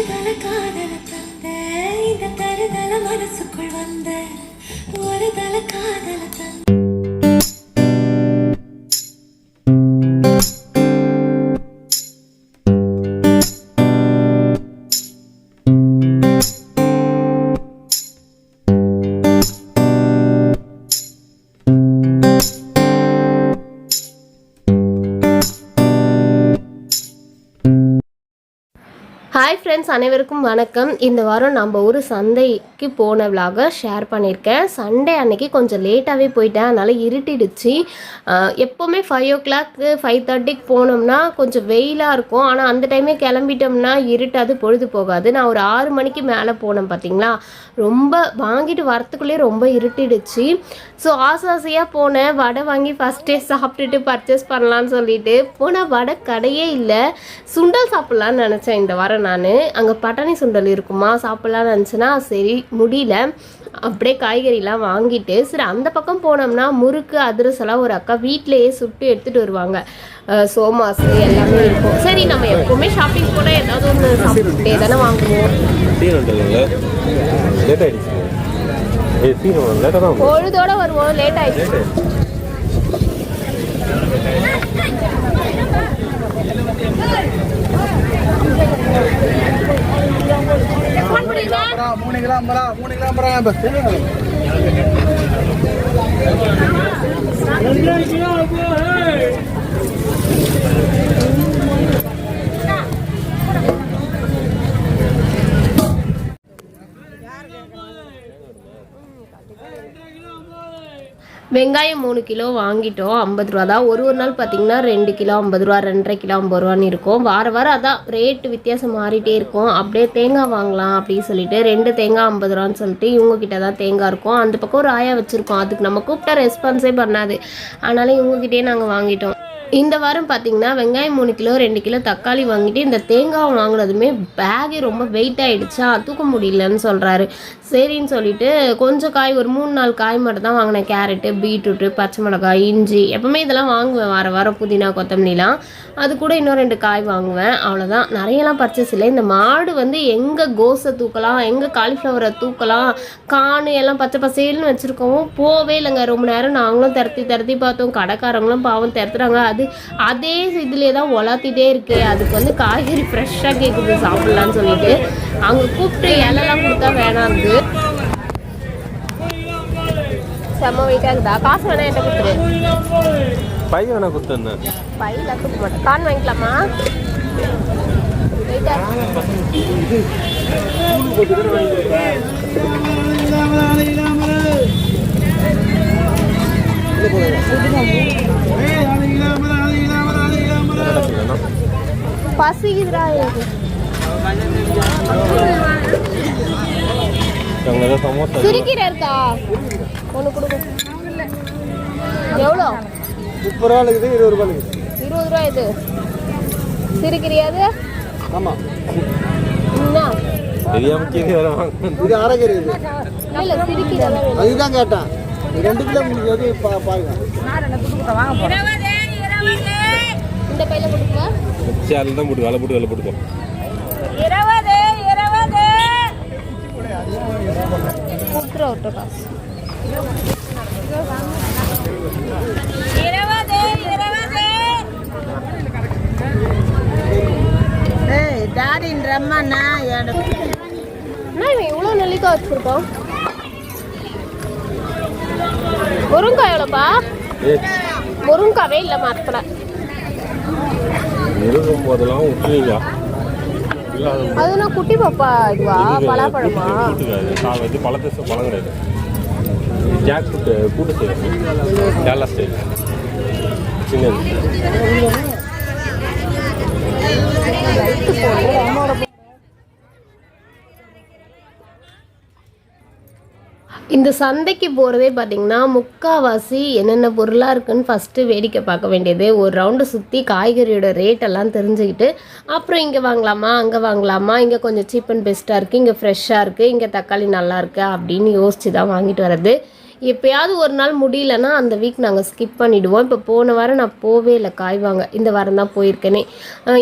தருதல காதல தந்த இந்த தருதல மனசுக்குள் வந்த ஒரு தல காதல தந்த. ஹாய் ஃப்ரெண்ட்ஸ், அனைவருக்கும் வணக்கம். இந்த வாரம் நம்ம ஒரு சந்தைக்கு போன விலாக ஷேர் பண்ணியிருக்கேன். சண்டே அன்னைக்கு கொஞ்சம் லேட்டாகவே போயிட்டேன், அதனால் இருட்டிடுச்சு. எப்போவுமே 5 o'clock 5:30க்கு போனோம்னா கொஞ்சம் வெயிலாக இருக்கும். ஆனால் அந்த டைமே கிளம்பிட்டோம்னா இருட்டாது, பொழுது போகாது. நான் ஒரு 6 மணிக்கு மேலே போனேன் பார்த்தீங்களா, ரொம்ப வாங்கிட்டு வரத்துக்குள்ளேயே ரொம்ப இருட்டிடுச்சு. ஸோ ஆசையாக போனேன். வடை வாங்கி ஃபஸ்ட்டே சாப்பிட்டுட்டு பர்ச்சேஸ் பண்ணலான்னு சொல்லிட்டு போனால் வடை கடையே இல்லை. சுண்டல் சாப்பிட்லான்னு நினச்சேன் இந்த வாரம். நான் அங்கே பட்டாணி சுண்டல் இருக்குமா, சாப்பிட்லான்னு நினச்சேன்னா சரி முடியல. அப்படியே காய்கறிலாம் வாங்கிட்டு சரி அந்த பக்கம் போனோம்னா முறுக்கு அதிரசெல்லாம் ஒரு அக்கா வீட்டிலையே சுட்டு எடுத்துகிட்டு வருவாங்க. சோமாஸ் எல்லாமே இருக்கும். சரி நம்ம எப்போவுமே ஷாப்பிங் கூட ஏதாவது ஒன்று சாப்பிட்டுட்டே தானே வாங்குவோம். பொழுதோட வருவோம், லேட் ஆயிடுச்சு. வெங்காயம் 3 கிலோ வாங்கிட்டோம். 50 ரூபா தான். ஒரு நாள் பார்த்தீங்கன்னா 2 கிலோ 50 ரூபா, 2.5 கிலோ 50 ரூபான்னு இருக்கும். வாரம் அதான் ரேட்டு வித்தியாசம் மாறிட்டே இருக்கும். அப்படியே தேங்காய் வாங்கலாம் அப்படின்னு சொல்லிட்டு 2 தேங்காய் 50 ரூபான்னு சொல்லிட்டு இவங்ககிட்ட தான் தேங்காய் இருக்கும். அந்த பக்கம் ஒரு ஆயா வச்சுருக்கோம். அதுக்கு நம்ம கூப்பிட்டா ரெஸ்பான்ஸே பண்ணாது. அதனால இவங்ககிட்டயே நாங்கள் வாங்கிட்டோம். இந்த வாரம் பார்த்தீங்கன்னா வெங்காயம் 3 கிலோ 2 கிலோ தக்காளி வாங்கிட்டு இந்த தேங்காய் வாங்கினதுமே பேகே ரொம்ப வெயிட் ஆகிடுச்சா, தூக்க முடியலன்னு சொல்கிறாரு. சரின்னு சொல்லிட்டு கொஞ்சம் காய் ஒரு 3-4 காய் மட்டும் தான் வாங்கினேன். கேரட்டு, பீட்ரூட்டு, பச்சை மிளகாய், இஞ்சி எப்போவுமே இதெல்லாம் வாங்குவேன். வாரம் புதினா கொத்தமல்லிலாம். அது கூட இன்னும் 2 காய் வாங்குவேன். அவ்வளோதான். நிறையலாம் பர்ச்சேஸ் இல்லை. இந்த மாடு எங்கே கோஸை தூக்கலாம், எங்கே காலிஃப்ளவரை தூக்கலாம், காணு எல்லாம் பச்சை பசேல்னு வச்சுருக்கோம். போவே இல்லைங்க. ரொம்ப நேரம் நாங்களும் திரத்தி பார்த்தோம். கடைக்காரங்களும் பாவம் திரத்துறாங்க. அதே இதுலேயே தான் உலாத்திட்டே இருக்கு. அதுக்கு காய்கறி ஃப்ரெஷ்ஷாக கேட்குது சாப்பிட்லான்னு சொல்லிட்டு அவங்க கூப்பிட்டு இலெல்லாம் கொடுத்தா வேணாந்து. செம்ம வெயிட்டாக இருக்குதா? காசு வேணா என்கிட்ட கொடுத்துரு. பை வேணா கொடுத்துருந்தேன். பையெல்லாம் கொடுக்க மாட்டேன். கான் வாங்கிக்கலாமா? பசிக்குதுடா. சிரிக்கீரை இருக்கா? ஒன்று கொடுங்க. எவ்வளோ? 30 ரூபா இருக்குது, 20 ரூபா இருக்குது. 20 ரூபா இது. சிரிக்கிறியா அது? ஆமாம். என்ன இது அரைக்கீரை இது. இல்லை சிரிக்கீரை அதுதான் கேட்டேன். 2 கிலோ முடிஞ்சது பாருங்க. இந்த பையில கொடுக்குவா? சேரில் தான் போட்டு வேலை போட்டுக்கோ. 20 கொடுத்துரு காசு. 20 டாடின்றம்மாண்ணா இவ்வளோ நெல்லிக்காய் வச்சுருக்கோம். முருங்காய் எவ்வளோப்பா? முருங்காவே இல்லை மரத்தில். அதுனா குட்டி பாப்பா இதுவா? பலாப்பழமா? பழத்தை பழம் கிடையாது. ஜாக் ஃப்ரூட் கூட்டு செய்யறது கேரளா ஸ்டைல். சின்னது இந்த சந்தைக்கு போகிறதே பார்த்திங்கன்னா முக்கால்வாசி என்னென்ன பொருளாக இருக்குதுன்னு ஃபஸ்ட்டு வேடிக்கை பார்க்க வேண்டியது. ஒரு ரவுண்டு சுற்றி காய்கறியோட ரேட்டெல்லாம் தெரிஞ்சுக்கிட்டு அப்புறம் இங்கே வாங்கலாமா அங்கே வாங்கலாமா, இங்கே கொஞ்சம் சீப் அண்ட் பெஸ்ட்டாக இருக்குது, இங்கே ஃப்ரெஷ்ஷாக இருக்குது, இங்கே தக்காளி நல்லா இருக்குது அப்படின்னு யோசித்து தான் வாங்கிட்டு வர்றது. எப்பயாவது ஒரு நாள் முடியலன்னா அந்த வீக் நாங்கள் ஸ்கிப் பண்ணிவிடுவோம். இப்போ போன வாரம் நான் போவே இல்லை காய் வாங்க, இந்த வாரம் தான் போயிருக்கேனே.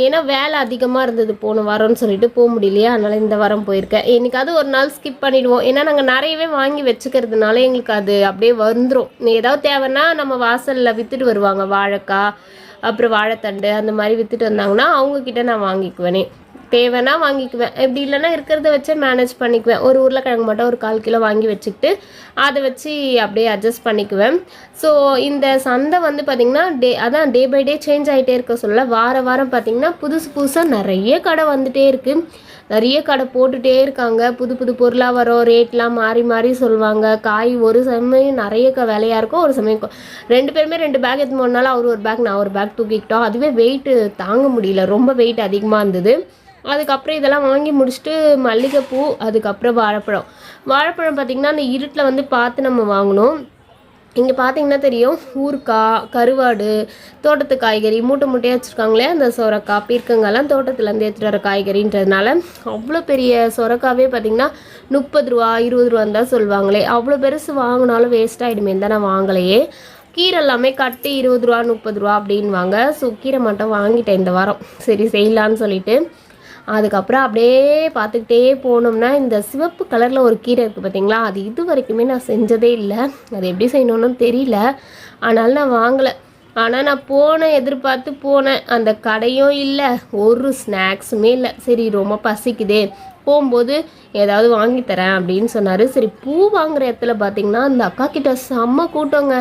ஏன்னா வேலை அதிகமாக இருந்தது போன வாரம்னு சொல்லிட்டு போக முடியலையா, அதனால் இந்த வாரம் போயிருக்கேன். என்னைக்காவது ஒரு நாள் ஸ்கிப் பண்ணிவிடுவோம். ஏன்னா நாங்கள் நிறையவே வாங்கி வச்சுக்கிறதுனால எங்களுக்கு அது அப்படியே வந்துடும். ஏதாவது தேவைன்னா நம்ம வாசலில் விற்றுட்டு வருவாங்க, வாழைக்காய் அப்புறம் வாழைத்தண்டு அந்த மாதிரி விற்றுட்டு வந்தாங்கன்னா அவங்கக்கிட்ட நான் வாங்கிக்குவேனே. தேவைன்னா வாங்கிக்குவேன், எப்படி இல்லைன்னா இருக்கிறத வச்சே மேனேஜ் பண்ணிக்குவேன். ஒரு உருளைக்கிழங்கு மட்டும் ஒரு 1/4 கிலோ வாங்கி வச்சுக்கிட்டு அதை வச்சு அப்படியே அட்ஜஸ்ட் பண்ணிக்குவேன். ஸோ இந்த சந்தை வந்து பார்த்திங்கன்னா டே பை டே சேஞ்ச் ஆகிட்டே இருக்க சொல்ல, வாரம் பார்த்திங்கன்னா புதுசாக நிறைய கடை வந்துகிட்டே இருக்குது. நிறைய கடை போட்டுகிட்டே இருக்காங்க, புது பொருளாக வரும், ரேட்லாம் மாறி சொல்லுவாங்க. காய் ஒரு சமயம் நிறைய விலையாக இருக்கும், ஒரு சமயம் 2 பேருமே 2 பேக் எடுத்து போனாலும் அவர் ஒரு பேக் நான் ஒரு பேக் தூக்கிக்கிட்டோம். அதுவே வெயிட்டு தாங்க முடியல, ரொம்ப வெயிட் அதிகமாக இருந்தது. அதுக்கப்புறம் இதெல்லாம் வாங்கி முடிச்சுட்டு மல்லிகைப்பூ, அதுக்கப்புறம் வாழைப்பழம் பார்த்திங்கன்னா அந்த இருட்டில் வந்து பார்த்து நம்ம வாங்கணும். இங்கே பார்த்தீங்கன்னா தெரியும், ஊறுக்காய், கருவாடு, தோட்டத்து காய்கறி மூட்டையாக வச்சுருக்காங்களே, அந்த சொரக்காய் பீர்க்கங்கெல்லாம் தோட்டத்துலேருந்து எடுத்துகிட்டு வர காய்கறின்றதுனால அவ்வளோ பெரிய சொரக்காவே பார்த்திங்கன்னா 30 ரூபா 20 ரூபான்னு தான் சொல்லுவாங்களே. அவ்வளோ பெருசு வாங்கினாலும் வேஸ்ட் ஆகிடுமே தான் நான் வாங்கலையே. கீரை எல்லாமே கட்டி 20 ரூபா 30 ரூபா அப்படின்வாங்க. ஸோ கீரை மட்டும் வாங்கிட்டேன் இந்த வாரம், சரி செய்யலான்னு சொல்லிட்டு. அதுக்கப்புறம் அப்படியே பார்த்துக்கிட்டே போனோம்னா இந்த சிவப்பு கலரில் ஒரு கீரை இருக்குது பார்த்திங்களா, அது இது வரைக்குமே நான் செஞ்சதே இல்லை. அது எப்படி செய்யணுன்னு தெரியல, அதனால் நான் வாங்கலை. ஆனால் நான் எதிர்பார்த்து போனேன், அந்த கடையும் இல்லை, ஒரு ஸ்நாக்ஸுமே இல்லை. சரி ரொம்ப பசிக்குதே, போகும்போது ஏதாவது வாங்கி தரேன் அப்படின்னு சொன்னார். சரி பூ வாங்குகிற இடத்துல பார்த்திங்கன்னா அந்த அக்கா கிட்ட செம்ம கூட்டங்க.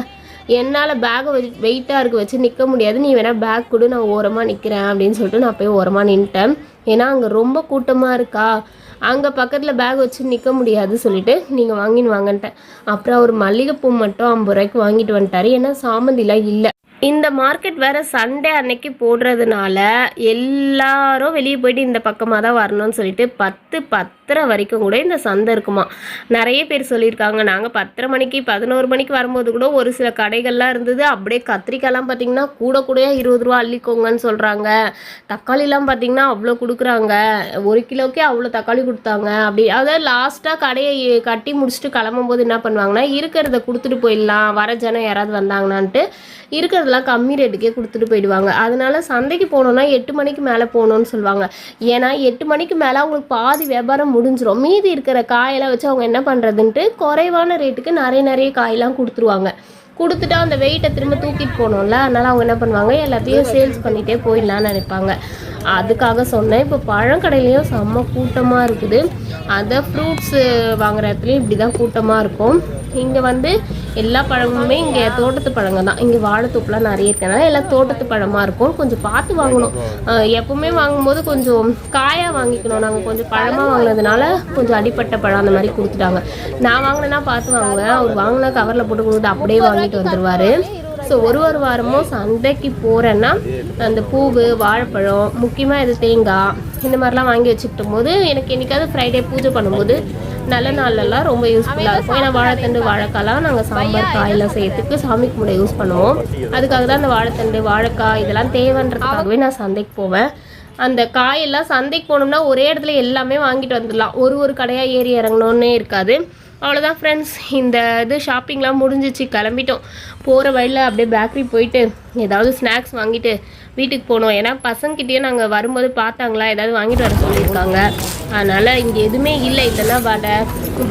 என்னால் பேக்கை வெயிட்டாக வச்சு நிற்க முடியாது, நீ வேணால் பேக் கொடு, நான் ஓரமாக நிற்கிறேன் அப்படின்னு சொல்லிட்டு நான் போய் ஓரமாக நின்ட்டேன். ஏன்னா அங்கே ரொம்ப கூட்டமாக இருக்கா, அங்கே பக்கத்தில் பேக் வச்சு நிற்க முடியாது சொல்லிவிட்டு நீங்கள் வாங்கின்னு வாங்கன்ட்டேன். அப்புறம் ஒரு மல்லிகைப்பூ மட்டும் 50 ரூபாய்க்கு வாங்கிட்டு வந்துட்டார். ஏன்னா சாமந்திலாம் இல்லை. இந்த மார்க்கெட் வேறு சண்டே அன்னைக்கு போடுறதுனால எல்லாரும் வெளியே போயிட்டு இந்த பக்கமாக தான் வரணும்னு சொல்லிட்டு 10-10:30 வரைக்கும் கூட இந்த சந்தை இருக்குமா. நிறைய பேர் சொல்லியிருக்காங்க. நாங்கள் 10:30 மணிக்கு 11 மணிக்கு வரும்போது கூட ஒரு சில கடைகள்லாம் இருந்தது. அப்படியே கத்திரிக்காய்லாம் பார்த்திங்கன்னா கூட 20 ரூபா அள்ளிக்கோங்கன்னு சொல்கிறாங்க. தக்காளிலாம் பார்த்திங்கன்னா அவ்வளோ கொடுக்குறாங்க, 1 கிலோக்கே அவ்வளோ தக்காளி கொடுத்தாங்க. அப்படி அதாவது லாஸ்ட்டாக கடையை கட்டி முடிச்சுட்டு கிளம்பும்போது என்ன பண்ணுவாங்கன்னா, இருக்கிறத கொடுத்துட்டு போயிடலாம், வர ஜனம் யாராவது வந்தாங்கன்னான்ட்டு இருக்கிறதெல்லாம் கம்மி ரேட்டுக்கே கொடுத்துட்டு போயிடுவாங்க. அதனால சந்தைக்கு போனோன்னா 8 மணிக்கு மேலே போகணுன்னு சொல்லுவாங்க. ஏன்னா 8 மணிக்கு மேலே அவங்களுக்கு பாதி வியாபாரம் முடிஞ்சிடும். மீதி இருக்கிற காயெல்லாம் வச்சு அவங்க என்ன பண்ணுறதுன்ட்டு குறைவான ரேட்டுக்கு நிறைய காயெல்லாம் கொடுத்துருவாங்க. கொடுத்துட்டா அந்த வெயிட்டை திரும்ப தூக்கிட்டு போகணும்ல, அதனால் அவங்க என்ன பண்ணுவாங்க, எல்லாத்தையும் சேல்ஸ் பண்ணிகிட்டே போயிடலான்னு நினைப்பாங்க. அதுக்காக சொன்னேன். இப்போ பழக்கடையிலையும் செம்ம கூட்டமாக இருக்குது. அதை ஃப்ரூட்ஸு வாங்குகிற இடத்துலையும் இப்படி தான் கூட்டமாக இருக்கும். இங்கே வந்து எல்லா பழமுமே இங்கே தோட்டத்து பழங்க தான். இங்கே வாழைத்தோப்புலாம் நிறைய இருக்கனால எல்லாம் தோட்டத்து பழமாக இருக்கும். கொஞ்சம் பார்த்து வாங்கணும். எப்போவுமே வாங்கும்போது கொஞ்சம் காயாக வாங்கிக்கணும். நாங்கள் கொஞ்சம் பழமாக வாங்கினதுனால கொஞ்சம் அடிப்பட்ட பழம் அந்த மாதிரி கொடுத்துட்டாங்க. நான் வாங்கினேன்னா பார்த்து வாங்குவேன், அவர் வாங்கினா கவரில் போட்டு கொடுத்து அப்படியே வாங்கிட்டு வந்துடுவார். ஸோ ஒரு வாரமும் சந்தைக்கு போகிறேன்னா அந்த பூவு, வாழைப்பழம், முக்கியமாக இது தேங்காய் இந்த மாதிரிலாம் வாங்கி வச்சுக்கிட்டும் போது எனக்கு என்றைக்காவது ஃப்ரைடே பூஜை பண்ணும்போது நல்ல நாள்லலாம் ரொம்ப யூஸ்ஃபுல்லாக இருக்கும். ஏன்னா வாழைத்தண்டு, வாழைக்காய்லாம் நாங்கள் சாம்பார் காயெல்லாம் செய்யறதுக்கு சாமி கும்பிட யூஸ் பண்ணுவோம். அதுக்காக தான் அந்த வாழைத்தண்டு, வாழைக்காய் இதெல்லாம் தேவைன்றதுக்காகவே நான் சந்தைக்கு போவேன். அந்த காயெல்லாம் சந்தைக்கு போனோம்னா ஒரே இடத்துல எல்லாமே வாங்கிட்டு வந்துடலாம், ஒரு கடையாக ஏறி இறங்கணுன்னே இருக்காது. அவ்வளோதான் ஃப்ரெண்ட்ஸ், இந்த இது ஷாப்பிங்லாம் முடிஞ்சிச்சு, கிளம்பிட்டோம். போகிற வழியில் அப்படியே பேக்கரி போயிட்டு ஏதாவது ஸ்நாக்ஸ் வாங்கிட்டு வீட்டுக்கு போனோம். ஏன்னா பசங்கக்கிட்டேயே நாங்கள் வரும்போது பார்த்தாங்களா ஏதாவது வாங்கிட்டு வர சொல்லியிருக்காங்க. அதனால் இங்கே எதுவுமே இல்லை, இல்லைன்னா வடை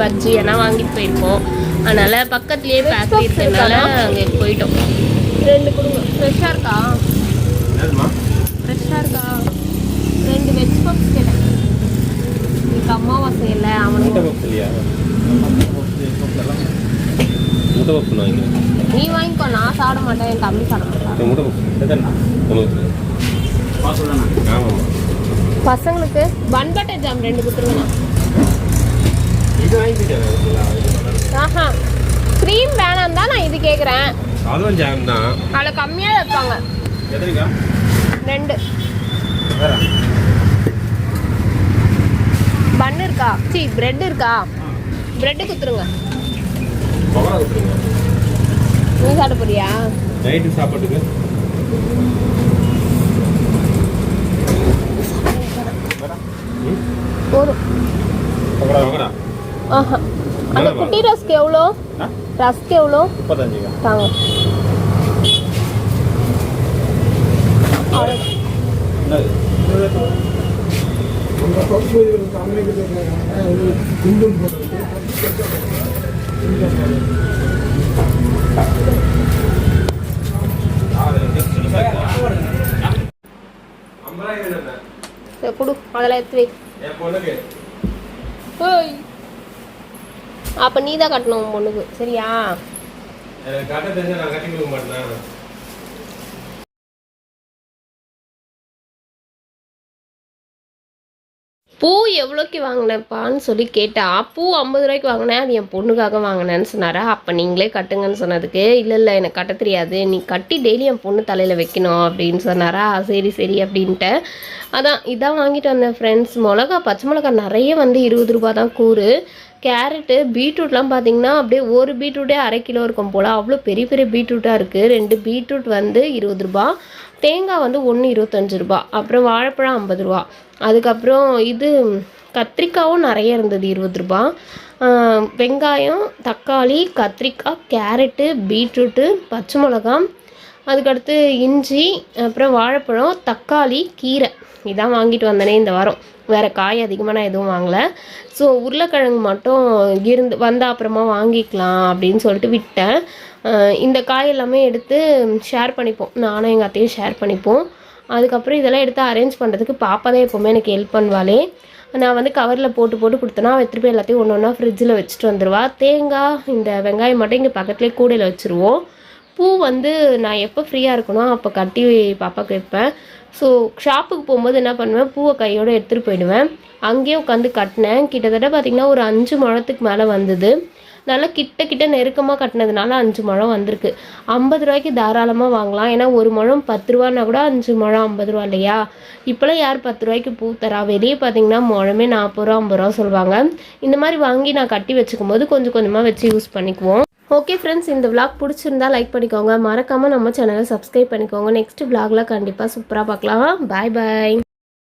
பஜ்ஜி எல்லாம் வாங்கிட்டு போயிருக்கோம். அதனால் பக்கத்துலேயே பேக்கரி இருக்கிறதுனால அங்கே போயிட்டோம். 2 கொடுங்க. ஃப்ரெஷ்ஷாக இருக்கா? ஃப்ரெஷ்ஷாக இருக்கா? 2 வெஜ் பப்ஸ் கேட்டேன். இன்னைக்கு அம்மாவாசை இல்லை, அவனுக்கு நீ வாங்கிக்கோ, நான் சாப்பிட மாட்டேன், என் தம்பி சாப்பிட மாட்டான். பசங்களுக்கு பன் பட்டர் ஜாம் 2 கொடுத்துருங்கண்ணா. ஆஹா, க்ரீம் வேணாம் தான் நான் இது கேட்குறேன். அதில் கம்மியாக வைப்பாங்க. 2 பன் இருக்கா? பிரெட் இருக்கா? பிரெட்டு கொடுத்துருங்க. நீ சாப்பிட போறியா? நைட்டு சாப்பாட்டுக்கு போதும். ஆஹா, அந்த குட்டி ரோஸ்க்கு எவ்வளோ? ரஸ்க் எவ்வளோ 35 தாங்க. சரி கொடு, அதெல்லாம் எடுத்து வை. ஓய், அப்போ நீ தான் கட்டணும் உன் பொண்ணுக்கு, சரியா? பூ எவ்வளோக்கு வாங்கினேன்ப்பான்னு சொல்லி கேட்டா, பூ 50 ரூபாய்க்கு வாங்கினேன், அது என் பொண்ணுக்காக வாங்கினேன்னு சொன்னாரா. அப்போ நீங்களே கட்டுங்கன்னு சொன்னதுக்கு, இல்லை எனக்கு கட்ட தெரியாது, நீ கட்டி டெய்லி என் பொண்ணு தலையில் வைக்கணும் அப்படின்னு சொன்னாரா. சரி சரி அப்படின்ட்டு அதான் இதான் வாங்கிட்டு வந்தேன் ஃப்ரெண்ட்ஸ். மிளகா, பச்சை மிளகா நிறைய வந்து 20 ரூபா தான் கூறு. கேரட்டு, பீட்ரூட்லாம் பார்த்தீங்கன்னா அப்படியே ஒரு பீட்ரூட்டே 1/2 கிலோ இருக்கும் போல், அவ்வளோ பெரிய பெரிய பீட்ரூட்டாக இருக்குது. 2 பீட்ரூட் வந்து 20 ரூபா, தேங்காய் வந்து 1 25 ரூபா, அப்புறம் வாழைப்பழம் 50 ரூபா, அதுக்கப்புறம் இது கத்திரிக்காயும் நிறைய இருந்தது 20 ரூபா, வெங்காயம், தக்காளி, கத்திரிக்காய், கேரட்டு, பீட்ரூட்டு, பச்சை மிளகாய், அதுக்கடுத்து இஞ்சி, அப்புறம் வாழைப்பழம், தக்காளி, கீரை, இதான் வாங்கிட்டு வந்தேனே இந்த வாரம். வேறு காய் அதிகமாக நான் எதுவும் வாங்கலை. ஸோ உருளைக்கிழங்கு மட்டும் வந்த அப்புறமா வாங்கிக்கலாம் அப்படின்னு சொல்லிட்டு விட்டேன். இந்த காய் எல்லாமே எடுத்து ஷேர் பண்ணிப்போம், நானும் எங்கள் அத்தையும் ஷேர் பண்ணிப்போம். அதுக்கப்புறம் இதெல்லாம் எடுத்து அரேஞ்ச் பண்ணுறதுக்கு பாப்பா தான் எப்போவுமே எனக்கு ஹெல்ப் பண்ணுவாளே. நான் வந்து கவரில் போட்டு கொடுத்தேன்னா அவள் திருப்பி எல்லாத்தையும் ஒன்று ஒன்றா ஃப்ரிட்ஜில் வச்சுட்டு வந்துடுவா. தேங்காய், இந்த வெங்காயம் மட்டும் இங்கே பக்கத்துலேயே கூடையில் வச்சுருவோம். பூ வந்து நான் எப்போ ஃப்ரீயாக இருக்கணும் அப்போ கட்டி பாப்பாவுக்கு வைப்பேன். ஸோ ஷாப்புக்கு போகும்போது என்ன பண்ணுவேன், பூவை கையோடு எடுத்துகிட்டு போயிடுவேன். அங்கேயே உட்காந்து கட்டினேன். கிட்டத்தட்ட பார்த்திங்கன்னா ஒரு 5 முழத்துக்கு மேலே வந்தது. நல்லா கிட்ட நெருக்கமாக கட்டினதுனால 5 முழம் வந்திருக்கு. 50 ரூபாய்க்கு தாராளமாக வாங்கலாம். ஏன்னா ஒரு முழம் 10 ரூபான்னா கூட 5 முழம் 50 ரூபா இல்லையா? இப்போலாம் யார் 10 ரூபாய்க்கு பூ தரா? வெளியே பார்த்தீங்கன்னா முழமே 40 ரூபா 50 ரூபா சொல்லுவாங்க. இந்த மாதிரி வாங்கி நான் கட்டி வச்சுக்கும் போது கொஞ்சம் கொஞ்சமாக வச்சு யூஸ் பண்ணிக்குவோம். ஓகே ஃப்ரெண்ட்ஸ், இந்த விளாக் பிடிச்சிருந்தா லைக் பண்ணிக்கோங்க, மறக்காமல் நம்ம சேனலை சப்ஸ்கிரைப் பண்ணிக்கோங்க. நெக்ஸ்ட் விளாகில் கண்டிப்பாக சூப்பராக பார்க்கலாம். பாய் பாய்.